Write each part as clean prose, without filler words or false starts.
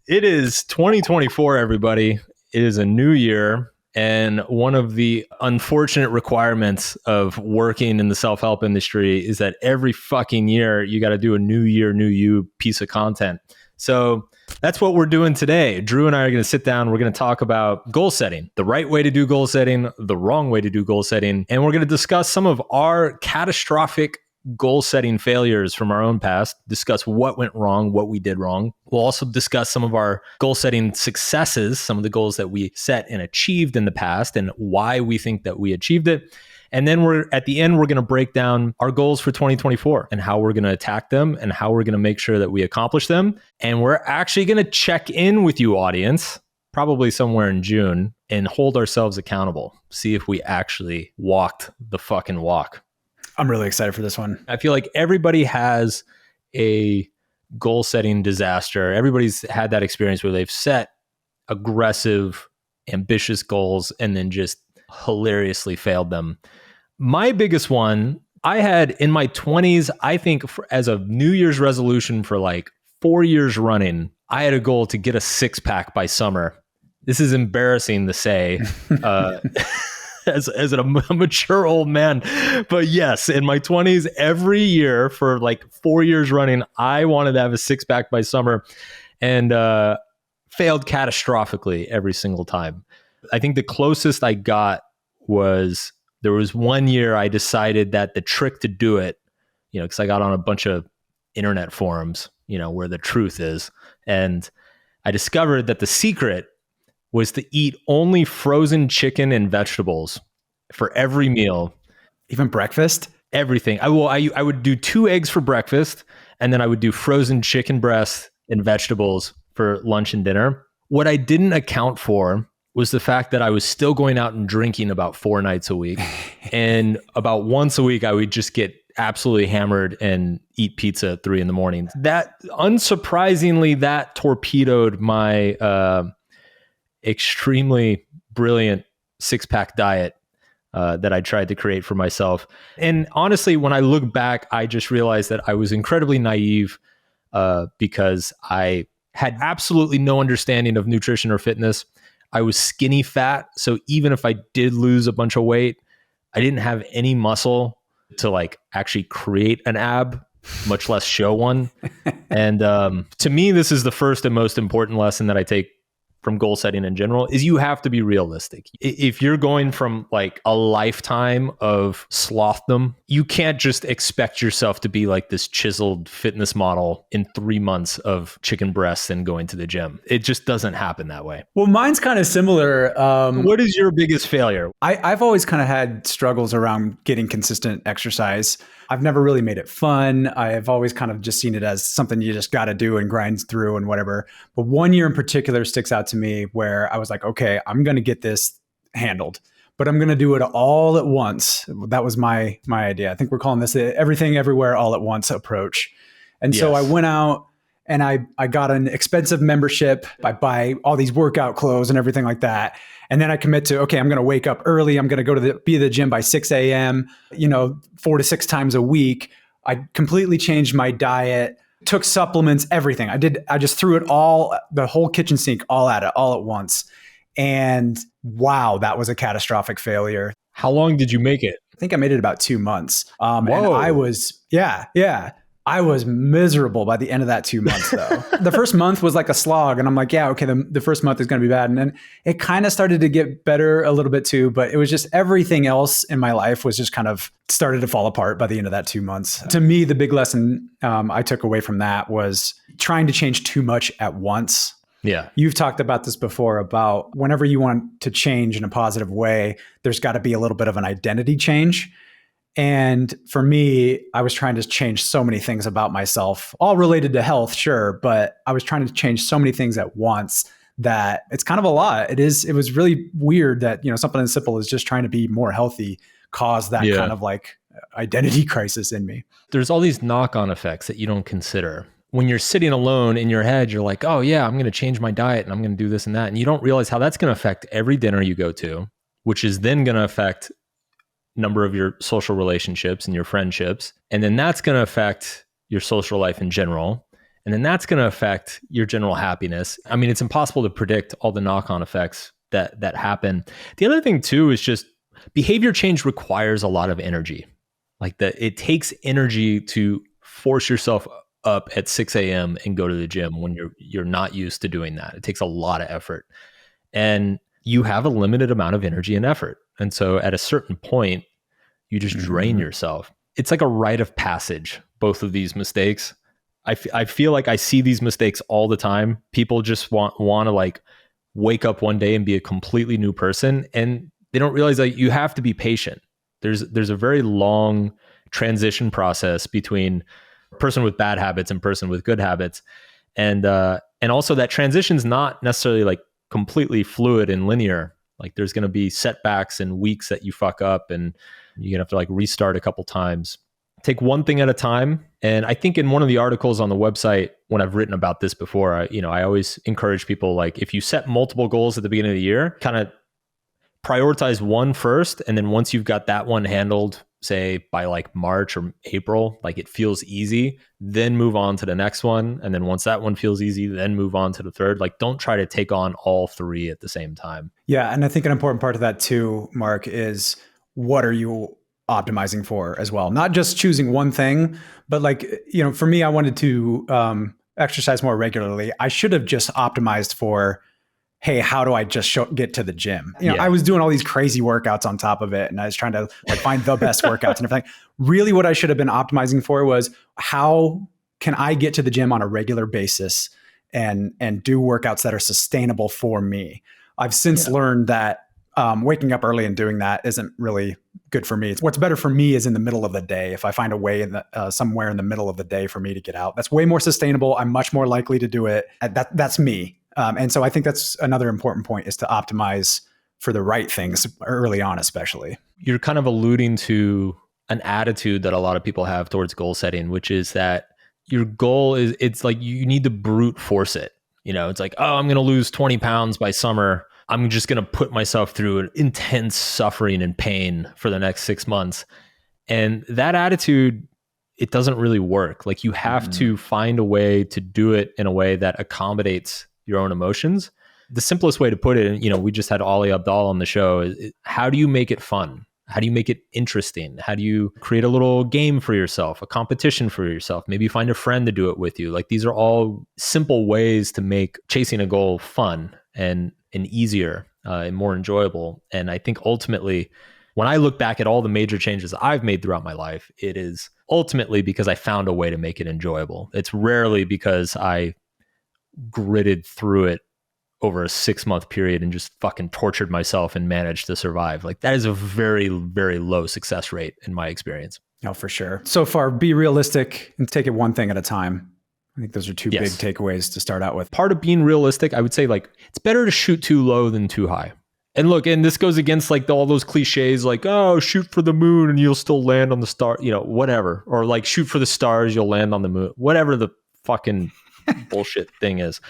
It is 2024, everybody. It is a new year. And one of the unfortunate requirements of working in the self-help industry is that every fucking year you got to do a new year, new you piece of content. So that's what we're doing today. Drew and I are going to sit down. We're going to talk about goal setting, the right way to do goal setting, the wrong way to do goal setting. And we're going to discuss some of our catastrophic goal setting failures from our own past, discuss what went wrong, what we did wrong. We'll also discuss some of our goal setting successes, some of the goals that we set and achieved in the past and why we think that we achieved it. And then at the end, we're going to break down our goals for 2024 and how we're going to attack them and how we're going to make sure that we accomplish them. And we're actually going to check in with you, audience, probably somewhere in June, and hold ourselves accountable. See if we actually walked the fucking walk. I'm really excited for this one. I feel like everybody has a goal setting disaster. Everybody's had that experience where they've set aggressive, ambitious goals and then just hilariously failed them. My biggest one, I had in my 20s, I think as a New Year's resolution for like 4 years running, I had a goal to get a six-pack by summer. This is embarrassing to say. As a mature old man. But yes, in my 20s, every year for like 4 years running, I wanted to have a six-pack by summer and failed catastrophically every single time. I think the closest I got was there was 1 year I decided that the trick to do it, because I got on a bunch of internet forums, where the truth is. And I discovered that the secret was to eat only frozen chicken and vegetables for every meal. Even breakfast? Everything. I would do 2 eggs for breakfast, and then I would do frozen chicken breasts and vegetables for lunch and dinner. What I didn't account for was the fact that I was still going out and drinking about 4 nights a week. And about once a week, I would just get absolutely hammered and eat pizza at 3 a.m. That, unsurprisingly, that torpedoed my extremely brilliant six-pack diet that I tried to create for myself. And honestly, when I look back, I just realized that I was incredibly naive because I had absolutely no understanding of nutrition or fitness. I was skinny fat. So even if I did lose a bunch of weight, I didn't have any muscle to like actually create an ab, much less show one. And to me, this is the first and most important lesson that I take from goal setting in general is you have to be realistic. If you're going from like a lifetime of slothdom, you can't just expect yourself to be like this chiseled fitness model in 3 months of chicken breasts and going to the gym. It just doesn't happen that way. Well, mine's kind of similar. What is your biggest failure? I've always kind of had struggles around getting consistent exercise. I've never really made it fun. I've always kind of just seen it as something you just got to do and grind through and whatever. But 1 year in particular sticks out to me where I was like, okay, I'm going to get this handled, but I'm going to do it all at once. That was my idea. I think we're calling this the everything, everywhere, all at once approach. And so I went out and I got an expensive membership. I buy all these workout clothes and everything like that. And then I commit to, okay, I'm going to wake up early. I'm going to go to be at the gym by 6 a.m., 4 to 6 times a week. I completely changed my diet, took supplements, everything. I just threw it all, the whole kitchen sink, all at it, all at once. And wow, that was a catastrophic failure. How long did you make it? I think I made it about 2 months. And I was, I was miserable by the end of that 2 months, though. The first month was like a slog. And I'm like, yeah, okay, the first month is going to be bad. And then it kind of started to get better a little bit too. But it was just everything else in my life was just kind of started to fall apart by the end of that 2 months. To me, the big lesson I took away from that was trying to change too much at once. Yeah. You've talked about this before about whenever you want to change in a positive way, there's got to be a little bit of an identity change. And for me, I was trying to change so many things about myself, all related to health, sure. But I was trying to change so many things at once that it's kind of a lot. It was really weird that, something as simple as just trying to be more healthy caused that kind of like identity crisis in me. There's all these knock-on effects that you don't consider. When you're sitting alone in your head, you're like, oh yeah, I'm going to change my diet and I'm going to do this and that. And you don't realize how that's going to affect every dinner you go to, which is then going to affect number of your social relationships and your friendships. And then that's going to affect your social life in general. And then that's going to affect your general happiness. I mean, it's impossible to predict all the knock-on effects that happen. The other thing too is just behavior change requires a lot of energy. Like that, it takes energy to force yourself up at 6 a.m. and go to the gym when you're not used to doing that. It takes a lot of effort. And you have a limited amount of energy and effort. And so at a certain point, you just drain yourself. It's like a rite of passage, both of these mistakes. I feel like I see these mistakes all the time. People just want to like wake up one day and be a completely new person. And they don't realize that you have to be patient. There's a very long transition process between a person with bad habits and person with good habits. And also that transition's not necessarily like completely fluid and linear. Like there's going to be setbacks and weeks that you fuck up and you're going to have to like restart a couple times. Take one thing at a time. And I think in one of the articles on the website, when I've written about this before, I always encourage people, like if you set multiple goals at the beginning of the year, kind of prioritize one first. And then once you've got that one handled, say by like March or April, like it feels easy, then move on to the next one. And then once that one feels easy, then move on to the third. Like don't try to take on all three at the same time. Yeah. And I think an important part of that too, Mark, is what are you optimizing for as well? Not just choosing one thing, but like, for me, I wanted to exercise more regularly. I should have just optimized for, hey, how do I just get to the gym? I was doing all these crazy workouts on top of it. And I was trying to like find the best workouts and everything. Really what I should have been optimizing for was how can I get to the gym on a regular basis and do workouts that are sustainable for me? I've since learned that waking up early and doing that isn't really good for me. What's better for me is in the middle of the day. If I find a way somewhere in the middle of the day for me to get out, that's way more sustainable. I'm much more likely to do it. That's me. And so I think that's another important point, is to optimize for the right things early on, especially. You're kind of alluding to an attitude that a lot of people have towards goal setting, which is that your goal is, it's like you need to brute force it. It's like, oh, I'm going to lose 20 pounds by summer. I'm just going to put myself through an intense suffering and pain for the next 6 months. And that attitude, it doesn't really work. Like you have to find a way to do it in a way that accommodates your own emotions. The simplest way to put it, we just had Ali Abdal on the show, is how do you make it fun? How do you make it interesting? How do you create a little game for yourself, a competition for yourself? Maybe find a friend to do it with you. Like these are all simple ways to make chasing a goal fun and easier and more enjoyable. And I think ultimately, when I look back at all the major changes I've made throughout my life, it is ultimately because I found a way to make it enjoyable. It's rarely because I gritted through it over a 6-month period and just fucking tortured myself and managed to survive. Like that is a very, very low success rate in my experience. Oh, for sure. So far, be realistic and take it one thing at a time. I think those are two big takeaways to start out with. Part of being realistic, I would say, like, it's better to shoot too low than too high. And look, and this goes against like all those cliches, like, oh, shoot for the moon and you'll still land on the star, whatever. Or like shoot for the stars, you'll land on the moon, whatever the fucking bullshit thing is.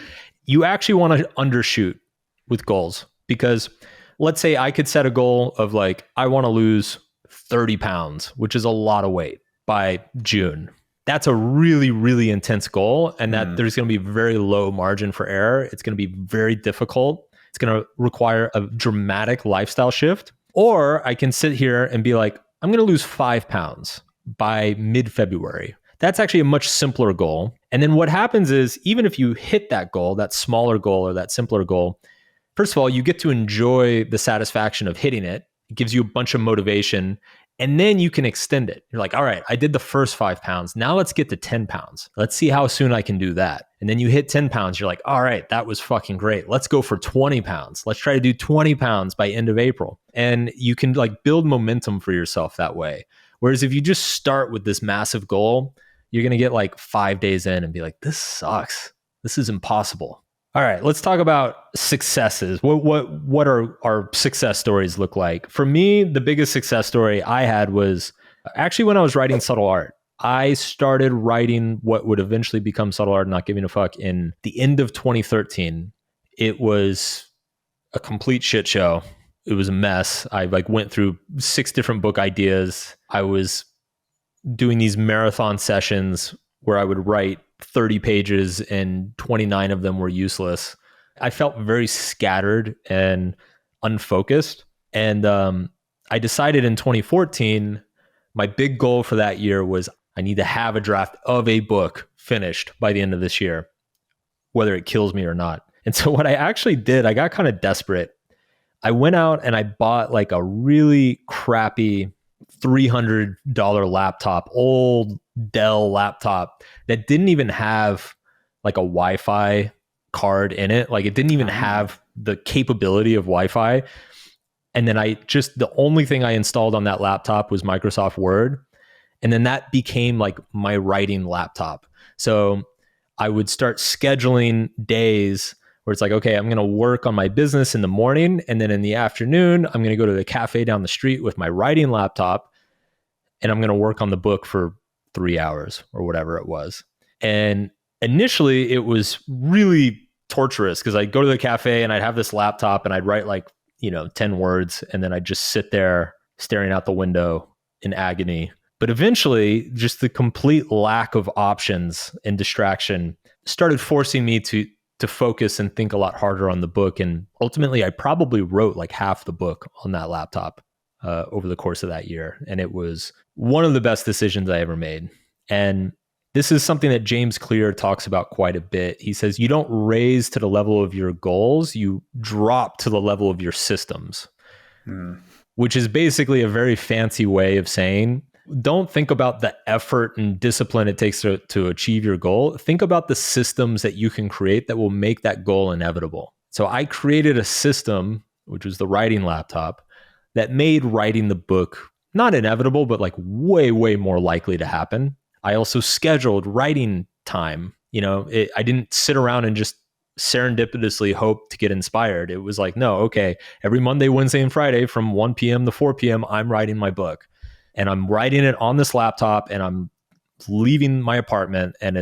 You actually want to undershoot with goals, because let's say I could set a goal of like, I want to lose 30 pounds, which is a lot of weight, by June. That's a really, really intense goal. And that there's going to be very low margin for error. It's going to be very difficult. It's going to require a dramatic lifestyle shift. Or I can sit here and be like, I'm going to lose 5 pounds by mid-February. That's actually a much simpler goal. And then what happens is, even if you hit that goal, that smaller goal or that simpler goal, first of all, you get to enjoy the satisfaction of hitting it. It gives you a bunch of motivation. And then you can extend it. You're like, all right, I did the first 5 pounds. Now let's get to 10 pounds. Let's see how soon I can do that. And then you hit 10 pounds. You're like, all right, that was fucking great. Let's go for 20 pounds. Let's try to do 20 pounds by end of April. And you can like build momentum for yourself that way. Whereas if you just start with this massive goal, you're going to get like 5 days in and be like, this sucks. This is impossible. All right, let's talk about successes. What are our success stories look like? For me, the biggest success story I had was actually when I was writing Subtle Art. I started writing what would eventually become Subtle Art, Not Giving a Fuck, in the end of 2013. It was a complete shit show. It was a mess. I like went through 6 different book ideas. I was doing these marathon sessions where I would write 30 pages and 29 of them were useless. I felt very scattered and unfocused. And I decided in 2014, my big goal for that year was I need to have a draft of a book finished by the end of this year, whether it kills me or not. And so what I actually did, I got kind of desperate. I went out and I bought like a really crappy $300 laptop, old Dell laptop that didn't even have like a Wi-Fi card in it. Like it didn't even have the capability of Wi-Fi. And then the only thing I installed on that laptop was Microsoft Word. And then that became like my writing laptop. So I would start scheduling days where it's like, okay, I'm going to work on my business in the morning. And then in the afternoon, I'm going to go to the cafe down the street with my writing laptop. And I'm going to work on the book for 3 hours or whatever it was. And initially it was really torturous because I'd go to the cafe and I'd have this laptop and I'd write like, 10 words. And then I'd just sit there staring out the window in agony. But eventually just the complete lack of options and distraction started forcing me to focus and think a lot harder on the book. And ultimately I probably wrote like half the book on that laptop over the course of that year. And it was one of the best decisions I ever made. And this is something that James Clear talks about quite a bit. He says, you don't raise to the level of your goals, you drop to the level of your systems, which is basically a very fancy way of saying, don't think about the effort and discipline it takes to achieve your goal. Think about the systems that you can create that will make that goal inevitable. So I created a system, which was the writing laptop, that made writing the book not inevitable, but like way, way more likely to happen. I also scheduled writing time. I didn't sit around and just serendipitously hope to get inspired. It was like, no, okay, every Monday, Wednesday, and Friday from 1 p.m. to 4 p.m., I'm writing my book. And I'm writing it on this laptop and I'm leaving my apartment and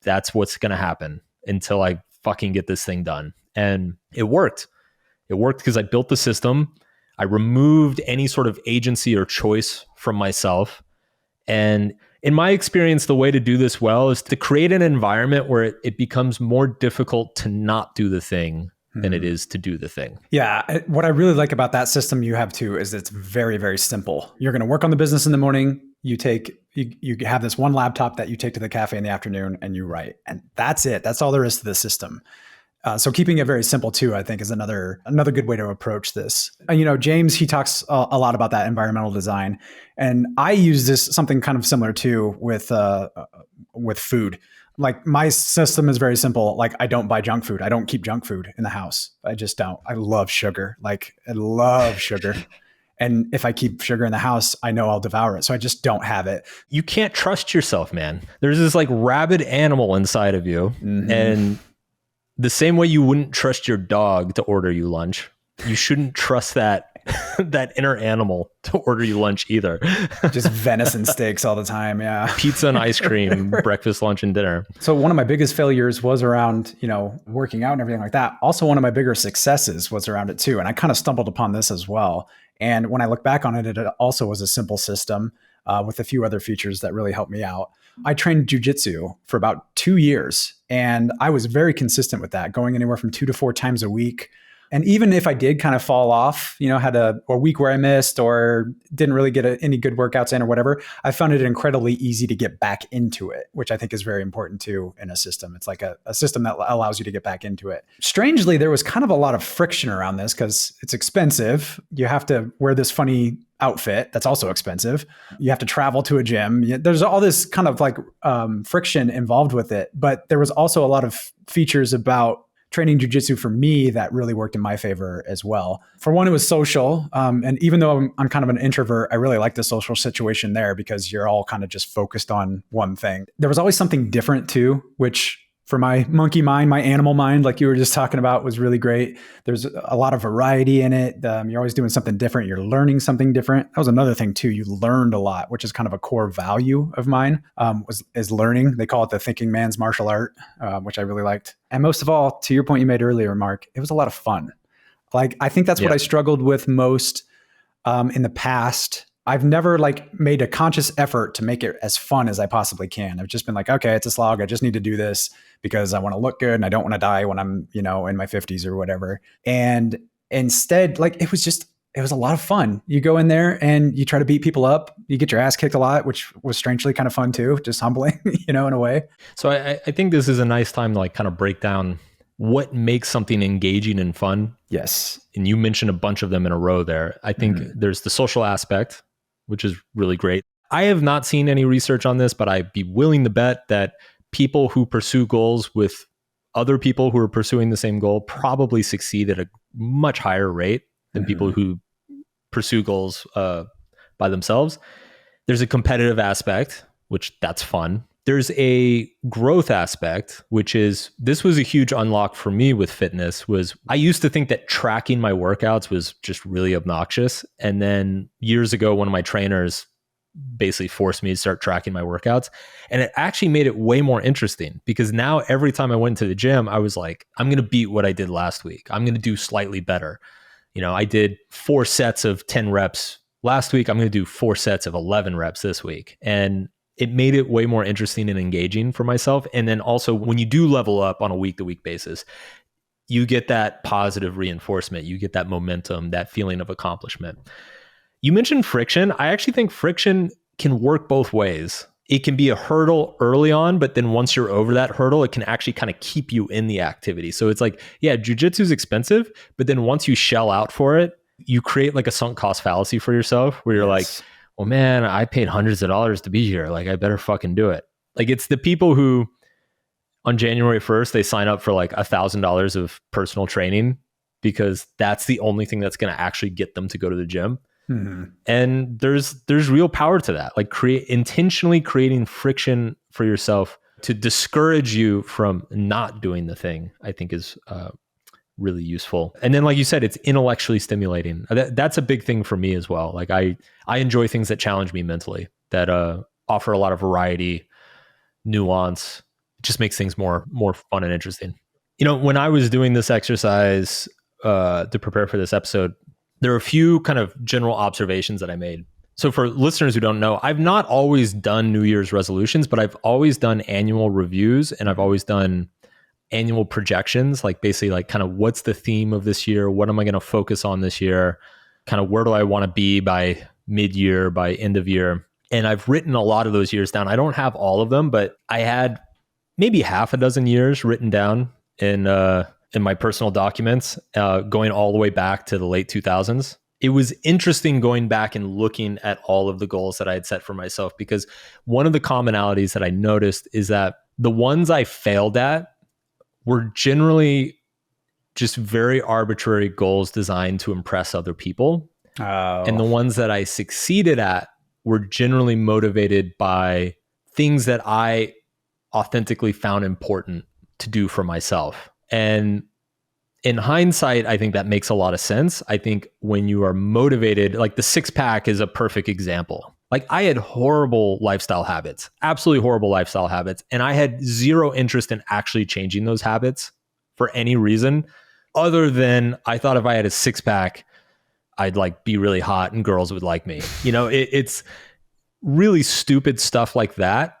that's what's going to happen until I fucking get this thing done. And it worked. It worked because I built the system. I removed any sort of agency or choice from myself. And in my experience, the way to do this well is to create an environment where it becomes more difficult to not do the thing than it is to do the thing. Yeah. What I really like about that system you have too is it's very, very simple. You're going to work on the business in the morning. You have this one laptop that you take to the cafe in the afternoon and you write. And that's it. That's all there is to the system. So keeping it very simple too, I think is another good way to approach this. James, he talks a lot about that environmental design, and I use something kind of similar too with food. Like my system is very simple. Like I don't buy junk food. I don't keep junk food in the house. I just don't. I love sugar. Like I love sugar. And if I keep sugar in the house, I know I'll devour it. So I just don't have it. You can't trust yourself, man. There's this like rabid animal inside of you. Mm-hmm. And the same way you wouldn't trust your dog to order you lunch, you shouldn't trust that inner animal to order you lunch either. Just venison steaks all the time. Yeah. Pizza and ice cream, breakfast, lunch, and dinner. So one of my biggest failures was around, working out and everything like that. Also, one of my bigger successes was around it too. And I kind of stumbled upon this as well. And when I look back on it, it also was a simple system with a few other features that really helped me out. I trained jujitsu for about 2 years, and I was very consistent with that, going anywhere from 2 to 4 times a week. And even if I did kind of fall off, had a week where I missed or didn't really get any good workouts in or whatever, I found it incredibly easy to get back into it, which I think is very important too in a system. It's like a system that allows you to get back into it. Strangely, there was kind of a lot of friction around this because it's expensive. You have to wear this funny outfit that's also expensive. You have to travel to a gym. There's all this kind of like friction involved with it. But there was also a lot of features about training jujitsu for me that really worked in my favor as well. For one, it was social. And even though I'm kind of an introvert, I really like the social situation there because you're all kind of just focused on one thing. There was always something different too, which for my monkey mind, my animal mind, like you were just talking about, was really great. There's a lot of variety in it. You're always doing something different. You're learning something different. That was another thing too. You learned a lot, which is kind of a core value of mine, is learning. They call it the thinking man's martial art, which I really liked. And most of all, to your point you made earlier, Mark, it was a lot of fun. Like, I think that's what I struggled with most in the past I've never like made a conscious effort to make it as fun as I possibly can. I've just been like, okay, it's a slog. I just need to do this because I want to look good and I don't want to die when I'm, in my 50s or whatever. And instead, like it was a lot of fun. You go in there and you try to beat people up. You get your ass kicked a lot, which was strangely kind of fun too, just humbling, in a way. So I think this is a nice time to like kind of break down what makes something engaging and fun. Yes. And you mentioned a bunch of them in a row there. I think there's the social aspect, which is really great. I have not seen any research on this, but I'd be willing to bet that people who pursue goals with other people who are pursuing the same goal probably succeed at a much higher rate than people who pursue goals by themselves. There's a competitive aspect, which that's fun. There's a growth aspect, which is, this was a huge unlock for me with fitness. Was I used to think that tracking my workouts was just really obnoxious. And then years ago, one of my trainers basically forced me to start tracking my workouts. And it actually made it way more interesting, because now every time I went to the gym, I was like, I'm going to beat what I did last week. I'm going to do slightly better. I did 4 sets of 10 reps last week. I'm going to do 4 sets of 11 reps this week. And it made it way more interesting and engaging for myself. And then also, when you do level up on a week-to-week basis, you get that positive reinforcement. You get that momentum, that feeling of accomplishment. You mentioned friction. I actually think friction can work both ways. It can be a hurdle early on, but then once you're over that hurdle, it can actually kind of keep you in the activity. So it's like, yeah, jujitsu is expensive, but then once you shell out for it, you create like a sunk cost fallacy for yourself where you're like, well, man, I paid hundreds of dollars to be here. Like, I better fucking do it. Like, it's the people who on January 1st, they sign up for like $1,000 of personal training because that's the only thing that's going to actually get them to go to the gym. And there's real power to that. Like, intentionally creating friction for yourself to discourage you from not doing the thing, I think is really useful. And then, like you said, it's intellectually stimulating. That's a big thing for me as well. Like, I enjoy things that challenge me mentally, that offer a lot of variety, nuance. It just makes things more fun and interesting. When I was doing this exercise to prepare for this episode, there are a few kind of general observations that I made. So for listeners who don't know, I've not always done New Year's resolutions, but I've always done annual reviews, and I've always done annual projections, like basically like kind of what's the theme of this year? What am I going to focus on this year? Kind of where do I want to be by mid-year, by end of year? And I've written a lot of those years down. I don't have all of them, but I had maybe half a dozen years written down in my personal documents, going all the way back to the late 2000s. It was interesting going back and looking at all of the goals that I had set for myself, because one of the commonalities that I noticed is that the ones I failed at were generally just very arbitrary goals designed to impress other people. And the ones that I succeeded at were generally motivated by things that I authentically found important to do for myself. And in hindsight, I think that makes a lot of sense. I think when you are motivated, like the 6-pack is a perfect example. Like, I had horrible lifestyle habits, absolutely horrible lifestyle habits. And I had zero interest in actually changing those habits for any reason other than I thought if I had a 6-pack, I'd like be really hot and girls would like me. It's really stupid stuff like that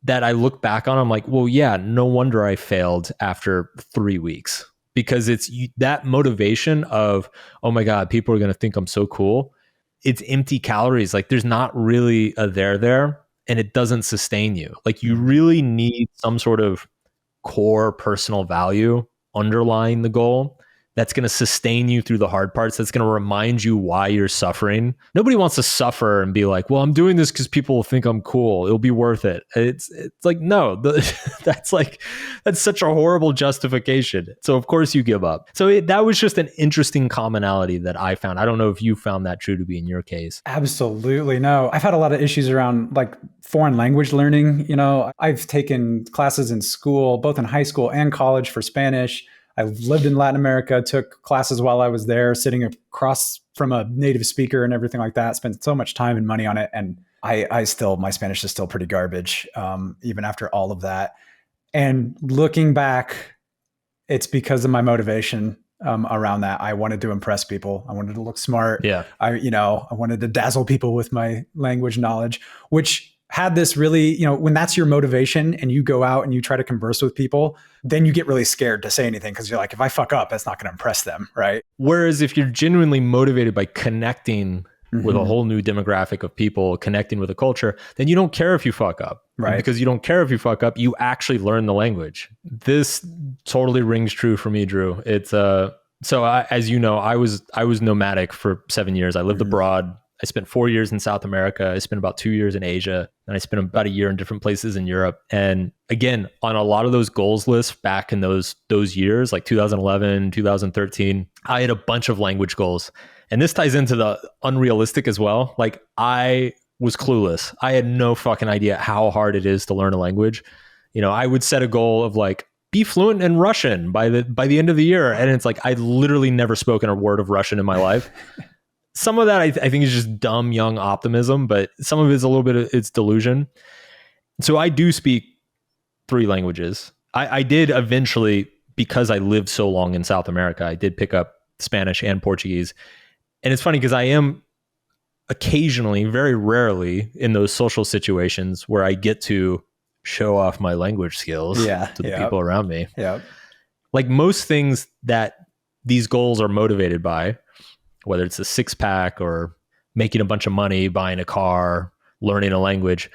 I look back on. I'm like, well, yeah, no wonder I failed after 3 weeks, because it's that motivation of, oh my God, people are going to think I'm so cool. It's empty calories. Like, there's not really a there, and it doesn't sustain you. Like, you really need some sort of core personal value underlying the goal that's going to sustain you through the hard parts, that's going to remind you why you're suffering. Nobody wants to suffer and be like, well, I'm doing this because people will think I'm cool. It'll be worth it. It's like, no, that's such a horrible justification. So of course you give up. So that was just an interesting commonality that I found. I don't know if you found that true to be in your case. Absolutely. No, I've had a lot of issues around like foreign language learning. I've taken classes in school, both in high school and college, for Spanish. I lived in Latin America, took classes while I was there, sitting across from a native speaker and everything like that. Spent so much time and money on it. And my Spanish is still pretty garbage, even after all of that. And looking back, it's because of my motivation. around that. I wanted to impress people. I wanted to look smart. Yeah. I wanted to dazzle people with my language knowledge, which had this really, when that's your motivation and you go out and you try to converse with people, then you get really scared to say anything because you're like, if I fuck up, that's not going to impress them, right? Whereas if you're genuinely motivated by connecting with a whole new demographic of people, connecting with a culture, then you don't care if you fuck up. Right. And because you don't care if you fuck up, you actually learn the language. This totally rings true for me, Drew. It's as you know, I was nomadic for 7 years. I lived abroad. I spent 4 years in South America. I spent about 2 years in Asia, and I spent about a year in different places in Europe. And again, on a lot of those goals lists back in those years, like 2011, 2013, I had a bunch of language goals. And this ties into the unrealistic as well. Like, I was clueless. I had no fucking idea how hard it is to learn a language. I would set a goal of like, be fluent in Russian by the end of the year. And it's like, I'd literally never spoken a word of Russian in my life. Some of that I think is just dumb young optimism, but some of it's a little bit of it's delusion. So I do speak 3 languages. I did eventually, because I lived so long in South America, I did pick up Spanish and Portuguese. And it's funny because I am occasionally, very rarely, in those social situations where I get to show off my language skills to the people around me. Yeah. Like most things that these goals are motivated by, whether it's a 6-pack or making a bunch of money, buying a car, learning a language,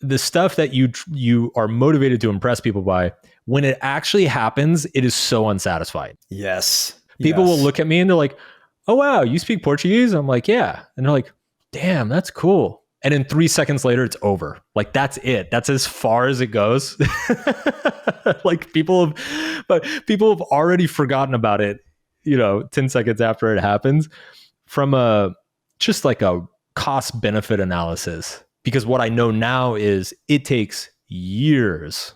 the stuff that you are motivated to impress people by, when it actually happens, it is so unsatisfying. Yes. People will look at me and they're like, oh, wow, you speak Portuguese? I'm like, yeah. And they're like, damn, that's cool. And then 3 seconds later, it's over. Like, that's it. That's as far as it goes. Like people have already forgotten about it, 10 seconds after it happens, from just like a cost benefit analysis. Because what I know now is it takes years,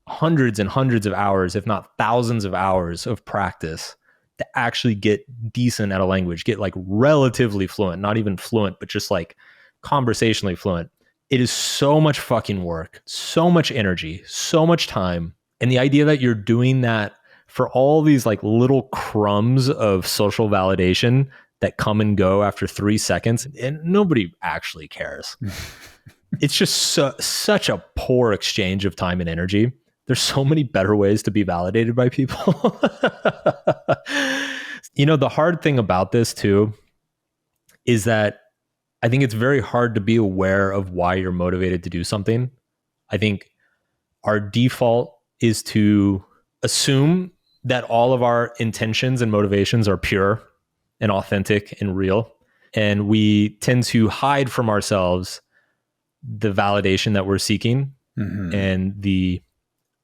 hundreds and hundreds of hours, if not thousands of hours of practice to actually get decent at a language, get like relatively fluent, not even fluent, but just like conversationally fluent. It is so much fucking work, so much energy, so much time. And the idea that you're doing that for all these like little crumbs of social validation that come and go after 3 seconds, and nobody actually cares. It's just such a poor exchange of time and energy. There's so many better ways to be validated by people. The hard thing about this too is that I think it's very hard to be aware of why you're motivated to do something. I think our default is to assume that all of our intentions and motivations are pure and authentic and real. And we tend to hide from ourselves the validation that we're seeking and the,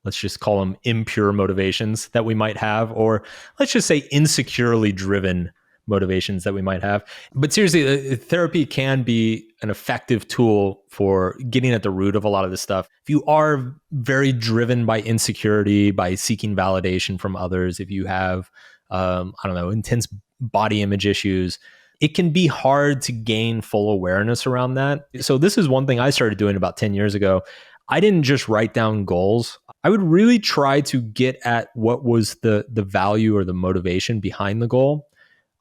let's just call them impure motivations that we might have, or let's just say insecurely driven motivations that we might have. But seriously, therapy can be an effective tool for getting at the root of a lot of this stuff. If you are very driven by insecurity, by seeking validation from others, if you have, intense body image issues, it can be hard to gain full awareness around that. So this is one thing I started doing about 10 years ago. I didn't just write down goals. I would really try to get at what was the value or the motivation behind the goal.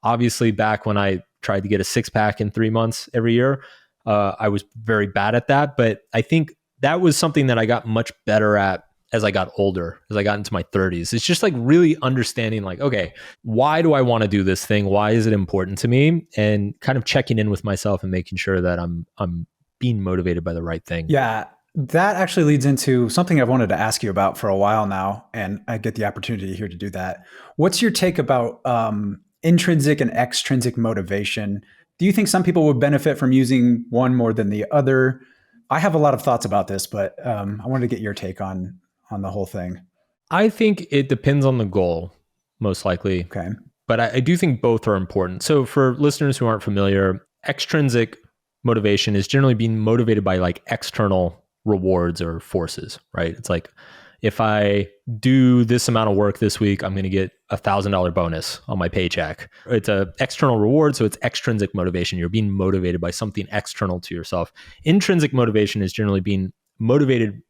Obviously, back when I tried to get a 6-pack in 3 months every year, I was very bad at that. But I think that was something that I got much better at as I got older, as I got into my 30s. It's just like really understanding like, okay, why do I want to do this thing? Why is it important to me? And kind of checking in with myself and making sure that I'm being motivated by the right thing. Yeah. That actually leads into something I've wanted to ask you about for a while now, and I get the opportunity here to do that. What's your take about intrinsic and extrinsic motivation? Do you think some people would benefit from using one more than the other? I have a lot of thoughts about this, but I wanted to get your take on the whole thing. I think it depends on the goal, most likely. Okay. But I do think both are important. So for listeners who aren't familiar, extrinsic motivation is generally being motivated by like external rewards or forces, right? It's like, if I do this amount of work this week, I'm going to get $1,000 bonus on my paycheck. It's an external reward, so it's extrinsic motivation. You're being motivated by something external to yourself. Intrinsic motivation is generally being motivated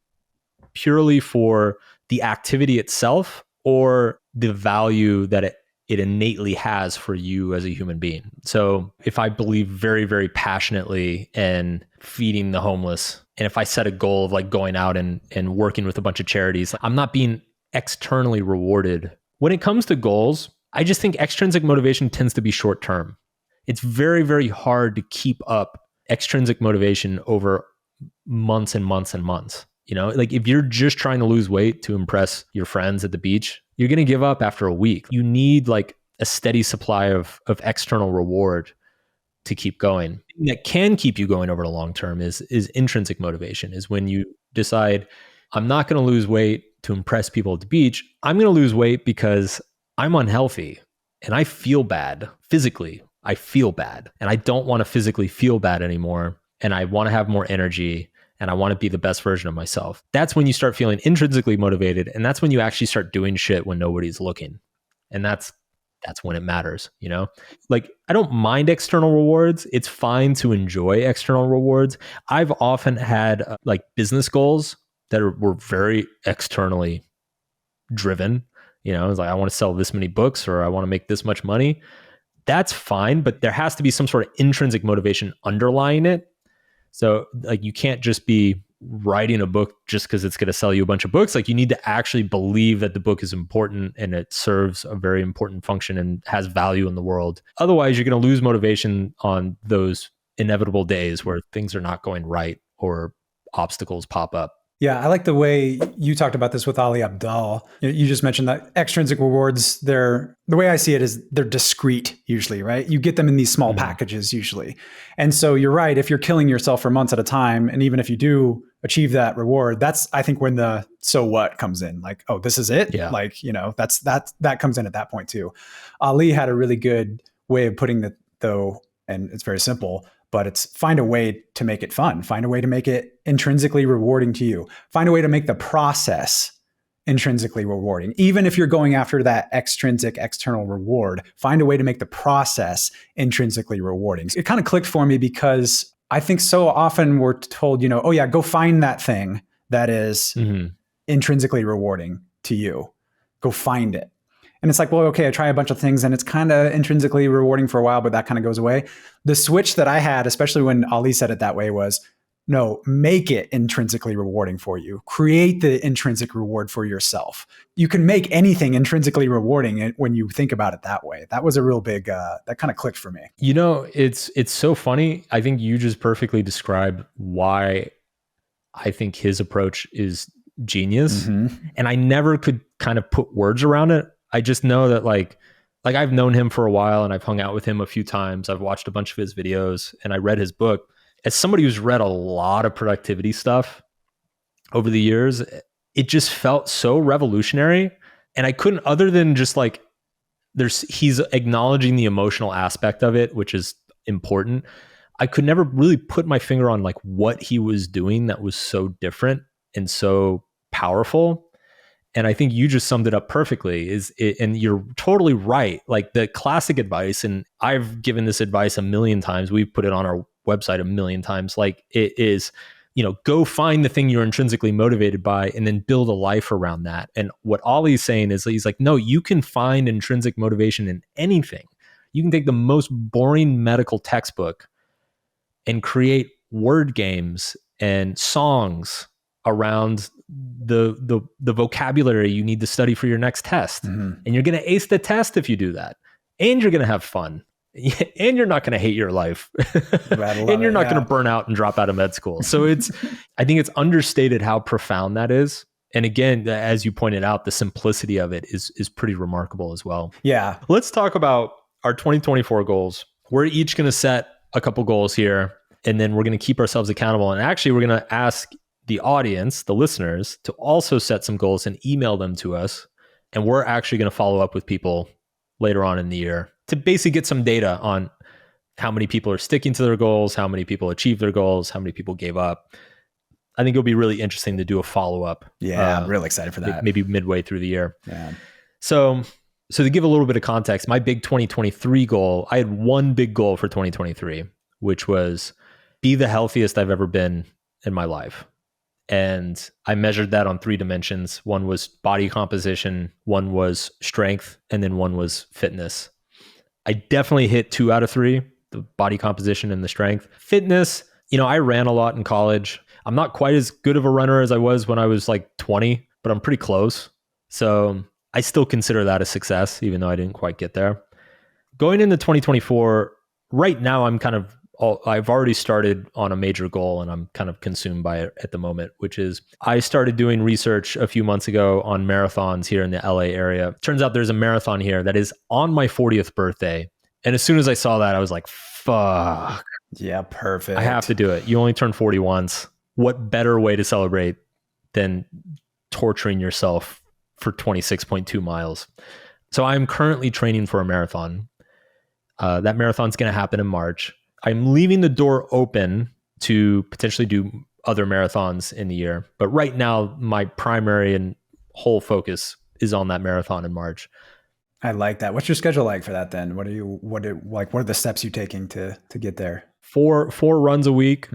purely for the activity itself or the value that it innately has for you as a human being. So if I believe very, very passionately in feeding the homeless, and if I set a goal of like going out and working with a bunch of charities, I'm not being externally rewarded. When it comes to goals, I just think extrinsic motivation tends to be short term. It's very, very hard to keep up extrinsic motivation over months and months and months. You know, like if you're just trying to lose weight to impress your friends at the beach, you're going to give up after a week. You need like a steady supply of external reward to keep going. That can keep you going over the long term is intrinsic motivation, is when you decide, I'm not going to lose weight to impress people at the beach. I'm going to lose weight because I'm unhealthy and I feel bad physically. I feel bad and I don't want to physically feel bad anymore. And I want to have more energy and I want to be the best version of myself. That's when you start feeling intrinsically motivated. And that's when you actually start doing shit when nobody's looking. And that's when it matters, you know? Like, I don't mind external rewards. It's fine to enjoy external rewards. I've often had like business goals that were very externally driven. You know, it's like, I want to sell this many books or I want to make this much money. That's fine, but there has to be some sort of intrinsic motivation underlying it. So like, you can't just be writing a book just because it's going to sell you a bunch of books. Like, you need to actually believe that the book is important and it serves a very important function and has value in the world. Otherwise, you're going to lose motivation on those inevitable days where things are not going right or obstacles pop up. Yeah, I like the way you talked about this with Ali Abdaal. You just mentioned that extrinsic rewards, the way I see it is they're discrete usually, right? You get them in these small packages usually. And so you're right, if you're killing yourself for months at a time, and even if you do achieve that reward, that's, I think, when the so what comes in. Like, oh, this is it? Yeah. Like, you know, that comes in at that point too. Ali had a really good way of putting it though, and it's very simple. But it's find a way to make it fun. Find a way to make it intrinsically rewarding to you. Find a way to make the process intrinsically rewarding. Even if you're going after that extrinsic external reward, find a way to make the process intrinsically rewarding. It kind of clicked for me because I think so often we're told, you know, oh yeah, go find that thing that is intrinsically rewarding to you. Go find it. And it's like, well, okay, I try a bunch of things and it's kind of intrinsically rewarding for a while, but that kind of goes away. The switch that I had, especially when Ali said it that way, was no, make it intrinsically rewarding for you. Create the intrinsic reward for yourself. You can make anything intrinsically rewarding when you think about it that way. That was a real big, that kind of clicked for me. You know, it's so funny. I think you just perfectly described why I think his approach is genius. And I never could kind of put words around it. I just know that like I've known him for a while and I've hung out with him a few times. I've watched a bunch of his videos and I read his book. As somebody who's read a lot of productivity stuff over the years, it just felt so revolutionary. And I couldn't, other than just like, he's acknowledging the emotional aspect of it, which is important. I could never really put my finger on like what he was doing that was so different and so powerful. And I think you just summed it up perfectly, and you're totally right. Like the classic advice, and I've given this advice a million times. We've put it on our website a million times. Like it is, you know, go find the thing you're intrinsically motivated by and then build a life around that. And what Ollie's saying is he's like, no, you can find intrinsic motivation in anything. You can take the most boring medical textbook and create word games and songs around the vocabulary you need to study for your next test. And you're going to ace the test if you do that. And you're going to have fun. And you're not going to hate your life. And you're not going to burn out and drop out of med school. So I think it's understated how profound that is. And again, as you pointed out, the simplicity of it is pretty remarkable as well. Yeah. Let's talk about our 2024 goals. We're each going to set a couple goals here, and then we're going to keep ourselves accountable. And actually, we're going to ask the audience, the listeners, to also set some goals and email them to us. And we're actually going to follow up with people later on in the year to basically get some data on how many people are sticking to their goals, how many people achieved their goals, how many people gave up. I think it'll be really interesting to do a follow-up. Yeah, I'm really excited for that. Maybe midway through the year. Yeah. So to give a little bit of context, my big 2023 goal, I had one big goal for 2023, which was be the healthiest I've ever been in my life. And I measured that on 3 dimensions. One was body composition, one was strength, and then one was fitness. I definitely hit 2 out of 3, the body composition and the strength. Fitness, I ran a lot in college. I'm not quite as good of a runner as I was when I was like 20, but I'm pretty close. So I still consider that a success, even though I didn't quite get there. Going into 2024, right now I've already started on a major goal and I'm kind of consumed by it at the moment, which is I started doing research a few months ago on marathons here in the LA area. Turns out there's a marathon here that is on my 40th birthday. And as soon as I saw that, I was like, fuck. Yeah, perfect. I have to do it. You only turn 40 once. What better way to celebrate than torturing yourself for 26.2 miles? So I'm currently training for a marathon. That marathon's going to happen in March. I'm leaving the door open to potentially do other marathons in the year. But right now, my primary and whole focus is on that marathon in March. I like that. What's your schedule like for that then? What are the steps you're taking to get there? 4 runs a week,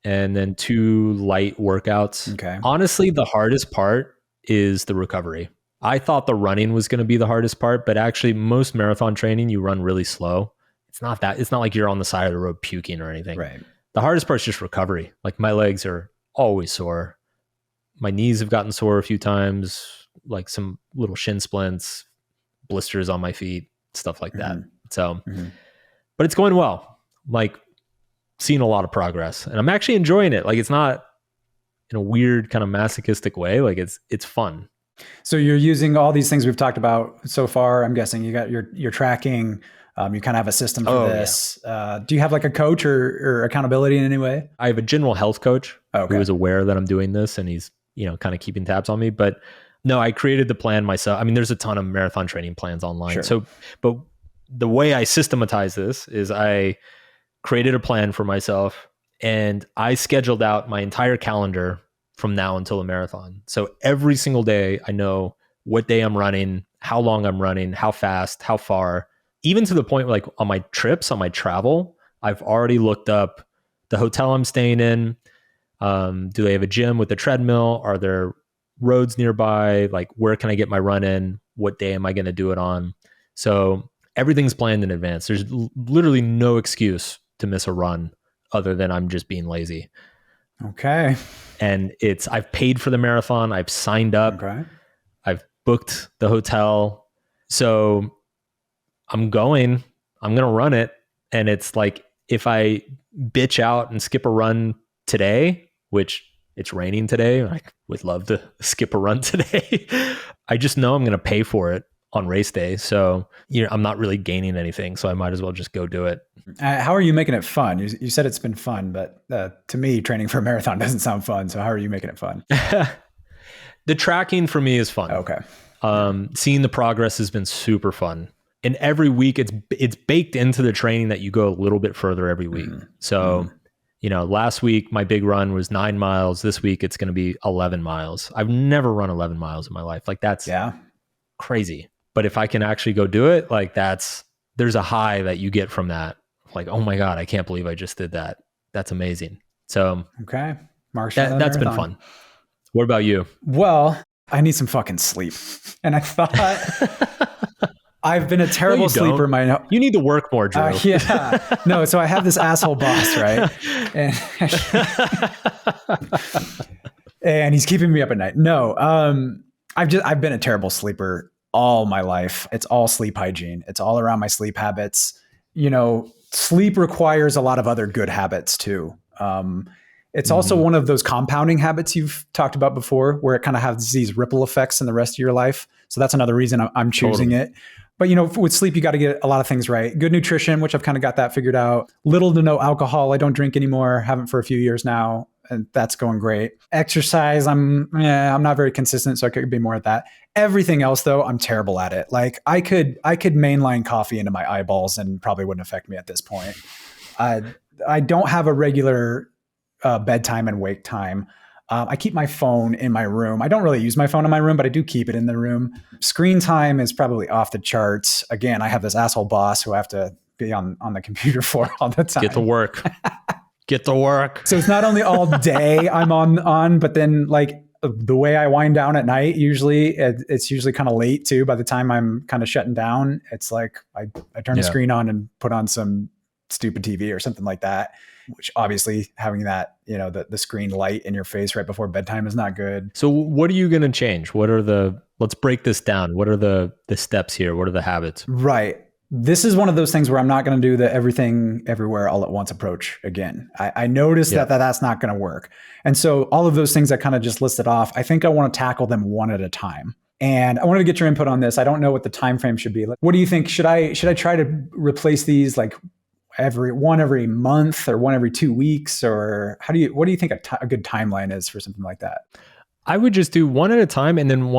and then 2 light workouts. Okay. Honestly, the hardest part is the recovery. I thought the running was going to be the hardest part, but actually most marathon training, you run really slow. It's not like you're on the side of the road puking or anything. Right. The hardest part is just recovery. Like my legs are always sore. My knees have gotten sore a few times, like some little shin splints, blisters on my feet, stuff like that. So, but it's going well. Like seeing a lot of progress and I'm actually enjoying it. Like it's not in a weird kind of masochistic way. Like it's fun. So you're using all these things we've talked about so far. I'm guessing you got your tracking. You kind of have a system for this. Yeah. Do you have like a coach or accountability in any way? I have a general health coach who is aware that I'm doing this and he's, kind of keeping tabs on me. But no, I created the plan myself. I mean, there's a ton of marathon training plans online. Sure. So, but the way I systematize this is I created a plan for myself and I scheduled out my entire calendar from now until the marathon. So every single day I know what day I'm running, how long I'm running, how fast, how far. Even to the point where, like on my trips, on my travel, I've already looked up the hotel I'm staying in. Do they have a gym with a treadmill? Are there roads nearby? Like where can I get my run in? What day am I going to do it on? So everything's planned in advance. There's literally no excuse to miss a run other than I'm just being lazy. Okay. And I've paid for the marathon. I've signed up. Okay. I've booked the hotel. So I'm going to run it. And it's like, if I bitch out and skip a run today, which it's raining today, I would love to skip a run today. I just know I'm going to pay for it on race day. So, I'm not really gaining anything. So I might as well just go do it. How are you making it fun? You said it's been fun, but to me, training for a marathon doesn't sound fun. So how are you making it fun? The tracking for me is fun. Okay. Seeing the progress has been super fun. And every week it's baked into the training that you go a little bit further every week. So, last week my big run was 9 miles. This week it's going to be 11 miles. I've never run 11 miles in my life. Like that's crazy. But if I can actually go do it, like there's a high that you get from that. Like, oh my God, I can't believe I just did that. That's amazing. So, okay. That's been fun. What about you? Well, I need some fucking sleep. And I thought I've been a terrible sleeper. You need to work more, Drew. Yeah. No, so I have this asshole boss, right? And he's keeping me up at night. No, I've been a terrible sleeper all my life. It's all sleep hygiene. It's all around my sleep habits. Sleep requires a lot of other good habits too. It's also one of those compounding habits you've talked about before, where it kind of has these ripple effects in the rest of your life. So that's another reason I'm choosing it. But with sleep, you got to get a lot of things right. Good nutrition, which I've kind of got that figured out. Little to no alcohol. I don't drink anymore. Haven't for a few years now, and that's going great. Exercise, I'm not very consistent, so I could be more at that. Everything else, though, I'm terrible at it. Like I could mainline coffee into my eyeballs and probably wouldn't affect me at this point. I don't have a regular bedtime and wake time. I keep my phone in my room. I don't really use my phone in my room, but I do keep it in the room. Screen time is probably off the charts. Again, I have this asshole boss who I have to be on the computer for all the time. Get to work. Get to work. So it's not only all day I'm on, but then like the way I wind down at night, usually it's usually kind of late too. By the time I'm kind of shutting down, it's like I turn the screen on and put on some stupid TV or something like that, which obviously having that, the screen light in your face right before bedtime is not good. So what are you going to change? Let's break this down. What are the steps here? What are the habits? Right. This is one of those things where I'm not going to do the everything everywhere all at once approach again. I noticed that that's not going to work. And so all of those things I kind of just listed off, I think I want to tackle them one at a time. And I wanted to get your input on this. I don't know what the time frame should be. Like, what do you think? Should I try to replace these like every month or one every 2 weeks? Or what do you think a good timeline is for something like that? I would just do one at a time, and then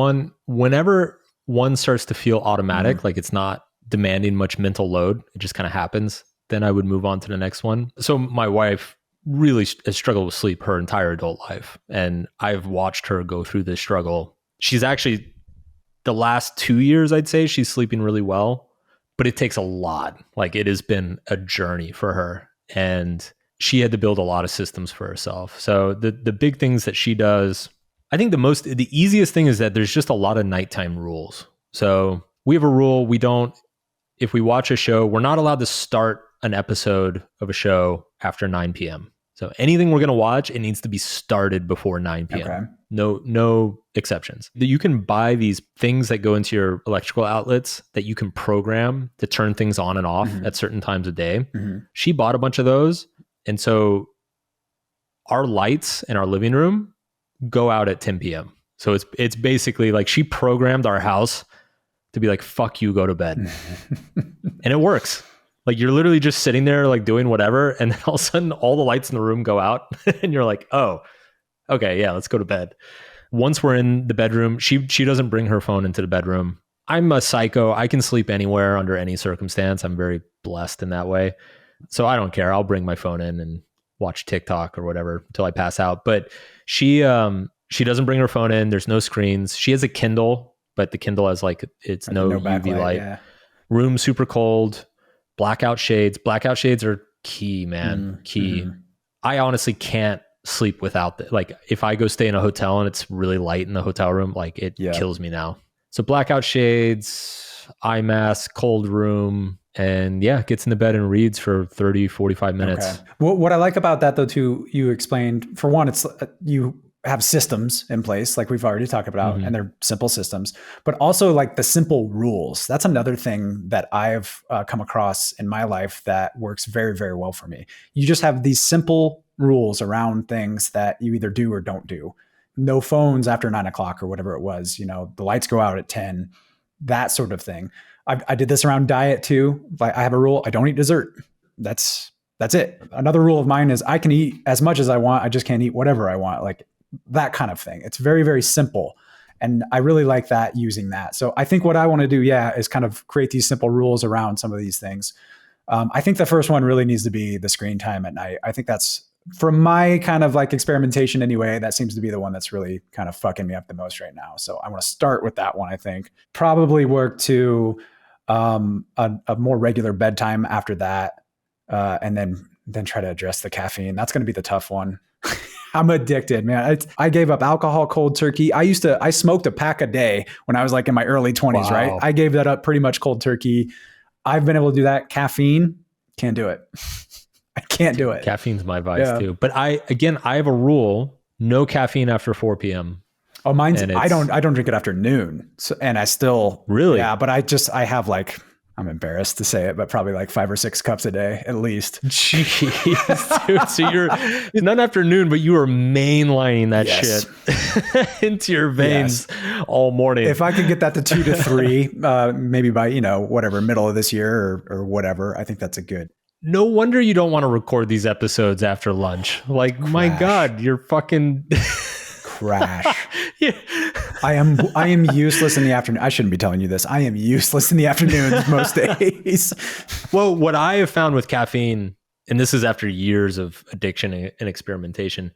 whenever one starts to feel automatic, like it's not demanding much mental load, it just kind of happens, then I would move on to the next one. So my wife really has struggled with sleep her entire adult life, and I've watched her go through this struggle. She's actually, the last 2 years, I'd say she's sleeping really well, but it takes a lot. Like, it has been a journey for her, and she had to build a lot of systems for herself. So the big things that she does, I think the easiest thing is that there's just a lot of nighttime rules. So we have a rule. If we watch a show, we're not allowed to start an episode of a show after 9 p.m. So anything we're going to watch, it needs to be started before 9 p.m. Okay. No exceptions. You can buy these things that go into your electrical outlets that you can program to turn things on and off at certain times of day. She bought a bunch of those. And so our lights in our living room go out at 10 p.m. So it's basically like she programmed our house to be like, fuck you, go to bed. And it works. Like, you're literally just sitting there like doing whatever, and then all of a sudden all the lights in the room go out and you're like, oh, okay, yeah, let's go to bed. Once we're in the bedroom, she doesn't bring her phone into the bedroom. I'm a psycho. I can sleep anywhere under any circumstance. I'm very blessed in that way. So I don't care. I'll bring my phone in and watch TikTok or whatever until I pass out. But she doesn't bring her phone in. There's no screens. She has a Kindle, but the Kindle has it's no UV light. Yeah. Room super cold. Blackout shades. Blackout shades are key, man. Key. I honestly can't sleep without that. Like, if I go stay in a hotel and it's really light in the hotel room, like it kills me now. So blackout shades, eye mask, cold room, and gets into bed and reads for 30, 45 minutes. Okay. Well, what I like about that though, too, you explained, for one, it's you have systems in place, like we've already talked about, and they're simple systems, but also like the simple rules. That's another thing that I've come across in my life that works very, very well for me. You just have these simple rules around things that you either do or don't do. No phones after 9 o'clock or whatever it was, the lights go out at 10, that sort of thing. I did this around diet too. Like, I have a rule. I don't eat dessert. That's it. Another rule of mine is I can eat as much as I want. I just can't eat whatever I want. Like, that kind of thing. It's very, very simple. And I really like that, using that. So I think what I want to do, is kind of create these simple rules around some of these things. I think the first one really needs to be the screen time at night. I think that's, from my kind of like experimentation anyway, that seems to be the one that's really kind of fucking me up the most right now. So I want to start with that one, I think. Probably work to a more regular bedtime after that. And then try to address the caffeine. That's going to be the tough one. I'm addicted, man. I gave up alcohol cold turkey. I smoked a pack a day when I was like in my early 20s, right? I gave that up pretty much cold turkey. I've been able to do that. Caffeine, can't do it. I can't do it. Caffeine's my vice too. But I have a rule: no caffeine after 4 p.m. Oh, mine's, I don't drink it after noon. So, and I still, really? Yeah, but I have like, I'm embarrassed to say it, but probably like 5 or 6 cups a day at least. Jeez, dude. So you're not after noon, but you are mainlining that shit into your veins all morning. If I could get that to 2 to 3, maybe by, whatever, middle of this year or whatever, I think that's a good. No wonder you don't want to record these episodes after lunch. Like, my God, you're fucking crash. Yeah. I am useless in the afternoon. I shouldn't be telling you this. I am useless in the afternoons most days. Well, what I have found with caffeine, and this is after years of addiction and experimentation,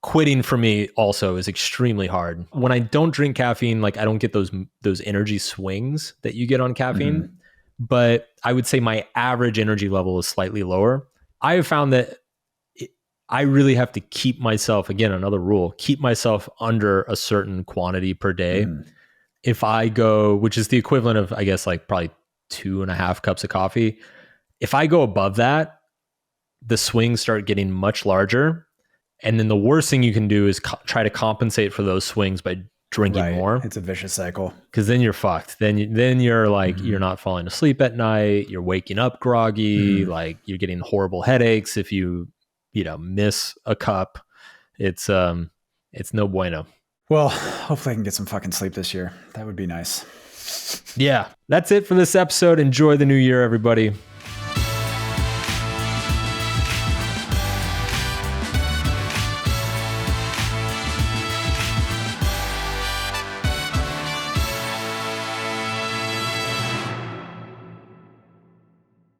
quitting for me also is extremely hard. When I don't drink caffeine, like, I don't get those energy swings that you get on caffeine. But I would say my average energy level is slightly lower. I have found that I really have to keep myself, again, another rule, keep myself under a certain quantity per day. If I go, which is the equivalent of, I guess, like probably 2.5 cups of coffee. If I go above that, the swings start getting much larger. And then the worst thing you can do is try to compensate for those swings by drinking more. It's a vicious cycle. Because then you're fucked. Then you're like, you're not falling asleep at night. You're waking up groggy. Like you're getting horrible headaches if you miss a cup. It's no bueno. Well, hopefully I can get some fucking sleep this year. That would be nice. Yeah, that's it for this episode. Enjoy the new year, everybody.